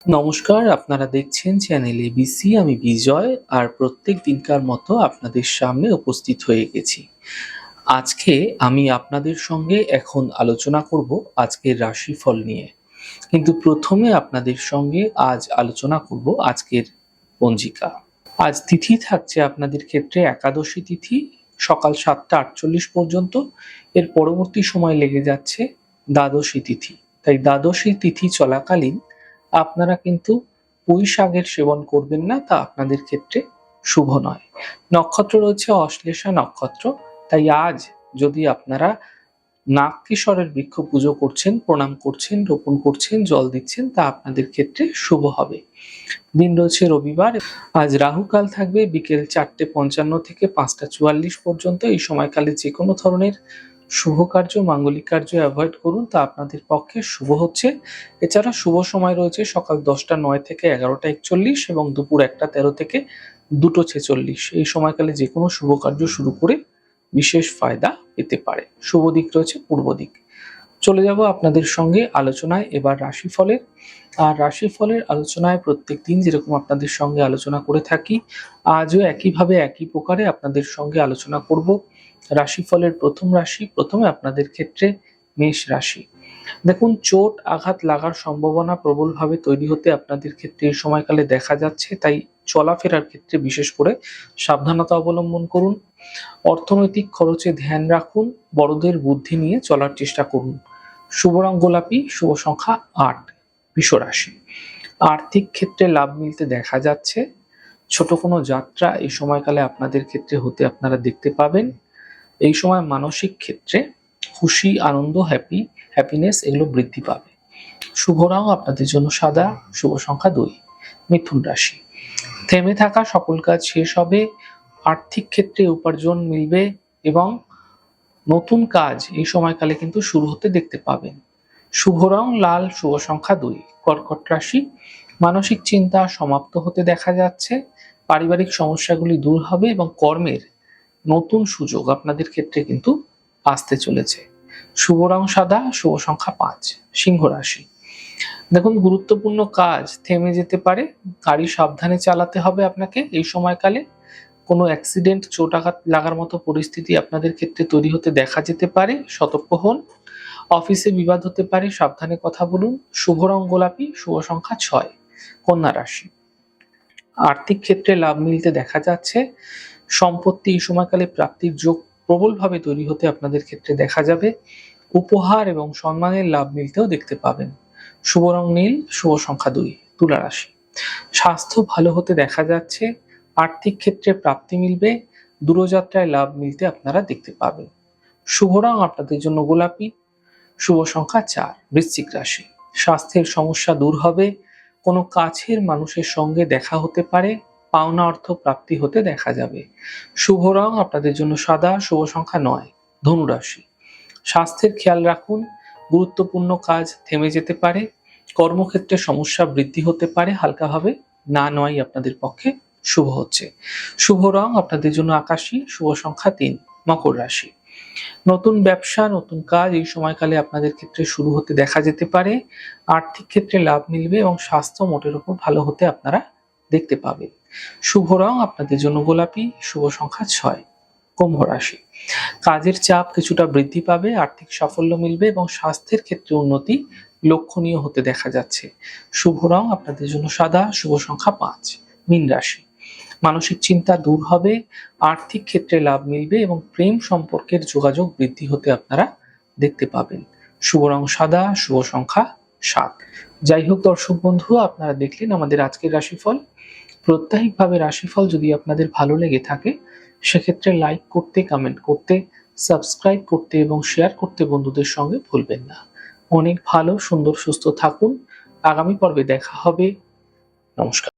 নমস্কার, আপনারা দেখছেন চ্যানেল এবিসি। আমি বিজয় আর প্রত্যেক দিনকার মতো আপনাদের সামনে উপস্থিত হয়ে গেছি। আজকে আমি আপনাদের সঙ্গে এখন আলোচনা করব আজকের রাশিফল নিয়ে। কিন্তু প্রথমে আপনাদের সঙ্গে আজ আলোচনা করব আজকের পঞ্জিকা। আজ তিথি থাকছে আপনাদের ক্ষেত্রে একাদশী তিথি সকাল 7টা 48 পর্যন্ত। এর পরবর্তী সময় লেগে যাচ্ছে দ্বাদশী তিথি। তাই দ্বাদশী তিথি চলাকালীন আপনারা কিন্তু পুঁই শাকের সেবন করবেন না, তা আপনাদের ক্ষেত্রে শুভ নয়। নক্ষত্র রয়েছে অশ্লেষা নক্ষত্র। তাই আজ যদি আপনারা নাগকেশরের বৃক্ষ পুজো করছেন, প্রণাম করছেন, রোপণ করছেন, জল দিচ্ছেন, তা আপনাদের ক্ষেত্রে শুভ হবে। দিন রয়েছে রবিবার। আজ রাহুকাল থাকবে বিকেল 4:55 থেকে 5:44 পর্যন্ত। এই সময়কালে যে কোনো ধরনের শুভ কার্য, মাঙ্গলিক কার্য অ্যাভয়েড করুন, তা আপনাদের পক্ষে শুভ হচ্ছে। এছাড়া শুভ সময় রয়েছে সকাল 10টা 09 থেকে 11টা 41 এবং দুপুর 1টা 13 থেকে 2টো 46। এই সময়কালে যে কোনো শুভ কার্য শুরু করে বিশেষ ফায়দা পেতে পারে। শুভ দিক রয়েছে পূর্ব দিক। চলে যাব আপনাদের সঙ্গে আলোচনায় এবার রাশিফলের। আর রাশিফলের আলোচনায় প্রত্যেকদিন যেরকম আপনাদের সঙ্গে আলোচনা করে থাকি, আজও একইভাবে একই প্রকারে আপনাদের সঙ্গে আলোচনা করব রাশিফলের প্রথম রাশি। প্রথমে আপনাদের ক্ষেত্রে মেষ রাশি। দেখুন, চোট আঘাত লাগার সম্ভাবনা প্রবলভাবে তৈরি হতে আপনাদের ক্ষেত্রে এই সময়কালে দেখা যাচ্ছে। তাই চলাফেরার ক্ষেত্রে বিশেষ করে সাবধানতা অবলম্বন করুন। অর্থনৈতিক খরচে ধ্যান রাখুন। বড়দের বুদ্ধি নিয়ে চলার চেষ্টা করুন। শুভ রং গোলাপি, শুভ সংখ্যা 8। বৃষ রাশি। আর্থিক ক্ষেত্রে লাভ মিলতে দেখা যাচ্ছে। ছোট কোনো যাত্রা এই সময়কালে আপনাদের ক্ষেত্রে হতে আপনারা দেখতে পাবেন। এই সময় মানসিক ক্ষেত্রে খুশি, আনন্দ, হ্যাপিনেস এগুলো বৃদ্ধি পাবে। শুভ রং আপনাদের জন্য সাদা, শুভ সংখ্যা 2। মিথুন রাশি। থেমে থাকা সকল কাজ শেষ হবে। আর্থিক ক্ষেত্রে উপার্জন মিলবে এবং নতুন কাজ এই সময়কালে কিন্তু শুরু হতে দেখতে পাবেন। শুভ রং লাল, শুভ সংখ্যা 2। কর্কট রাশি। মানসিক চিন্তা সমাপ্ত হতে দেখা যাচ্ছে। পারিবারিক সমস্যাগুলি দূর হবে এবং কর্মের নতুন সুযোগ আপনাদের ক্ষেত্রে কিন্তু আসতে চলেছে। শুভ রং সাদা, শুভ সংখ্যা 5। সিংহ রাশি। দেখুন, গুরুত্বপূর্ণ কাজ থেমে যেতে পারে। গাড়ি সাবধানে চালাতে হবে আপনাকে এই সময়কালে। কোনো অ্যাক্সিডেন্ট, চোট আঘাত লাগার মতো পরিস্থিতি আপনাদের ক্ষেত্রে তৈরি হতে দেখা যেতে পারে, সতর্ক হন। অফিসে বিবাদ হতে পারে, সাবধানে কথা বলুন। শুভ রং গোলাপি, শুভ সংখ্যা 6। কন্যা রাশি। আর্থিক ক্ষেত্রে লাভ মিলতে দেখা যাচ্ছে। সম্পত্তি এই সময়কালে প্রাপ্তির যোগ প্রবলভাবে তৈরি হতে আপনাদের ক্ষেত্রে দেখা যাবে। উপহার এবং সম্মানের লাভ মিলতেও দেখতে পাবেন। শুভ রং নীল, শুভ সংখ্যা 2। তুলা রাশি। স্বাস্থ্য ভালো হতে দেখা যাচ্ছে। আর্থিক ক্ষেত্রে প্রাপ্তি মিলবে। দূরযাত্রায় লাভ মিলতে আপনারা দেখতে পাবেন। শুভ রং আপনাদের জন্য গোলাপি, শুভ সংখ্যা 4। বৃশ্চিক রাশি। স্বাস্থ্যের সমস্যা দূর হবে। কোনো কাছের মানুষের সঙ্গে দেখা হতে পারে। পাওনা অর্থ প্রাপ্তি হতে দেখা যাবে। শুভ রং আপনাদের জন্য সাদা, শুভ সংখ্যা 9। ধনু রাশি। স্বাস্থ্যের খেয়াল রাখুন। গুরুত্বপূর্ণ কাজ থেমে যেতে পারে। কর্মক্ষেত্রে সমস্যা বৃদ্ধি হতে পারে। হালকাভাবে না নেওয়াই আপনাদের পক্ষে শুভ হচ্ছে। শুভ রং আপনাদের জন্য আকাশী, শুভ সংখ্যা 3। মকর রাশি। নতুন ব্যবসা, নতুন কাজ এই সময়কালে আপনাদের ক্ষেত্রে শুরু হতে দেখা যেতে পারে। আর্থিক ক্ষেত্রে লাভ মিলবে এবং স্বাস্থ্য মোটের উপর ভালো হতে আপনারা দেখতে পাবেন। শুভ রং আপনাদের জন্য গোলাপি, শুভ সংখ্যা 6। কুম্ভ রাশি। কাজের চাপ কিছুটা বৃদ্ধি পাবে। আর্থিক সাফল্য মিলবে এবং স্বাস্থ্যের ক্ষেত্রে উন্নতি লক্ষণীয় হতে দেখা যাচ্ছে। শুভ রং আপনাদের জন্য সাদা, শুভ সংখ্যা 5। মীন রাশি। মানসিক চিন্তা দূর হবে। আর্থিক ক্ষেত্রে লাভ মিলবে এবং প্রেম সম্পর্কের যোগাযোগ বৃদ্ধি হতে আপনারা দেখতে পাবেন। শুভ রং সাদা, শুভ সংখ্যা 7। যাই হোক দর্শক বন্ধু, আপনারা দেখলেন আমাদের আজকের রাশিফল। প্রত্যাহিকভাবে রাশিফল যদি আপনাদের ভালো লেগে থাকে, সেক্ষেত্রে লাইক করতে, কমেন্ট করতে, সাবস্ক্রাইব করতে এবং শেয়ার করতে বন্ধুদের সঙ্গে ভুলবেন না। অনেক ভালো, সুন্দর, সুস্থ থাকুন। আগামী পর্বে দেখা হবে। নমস্কার।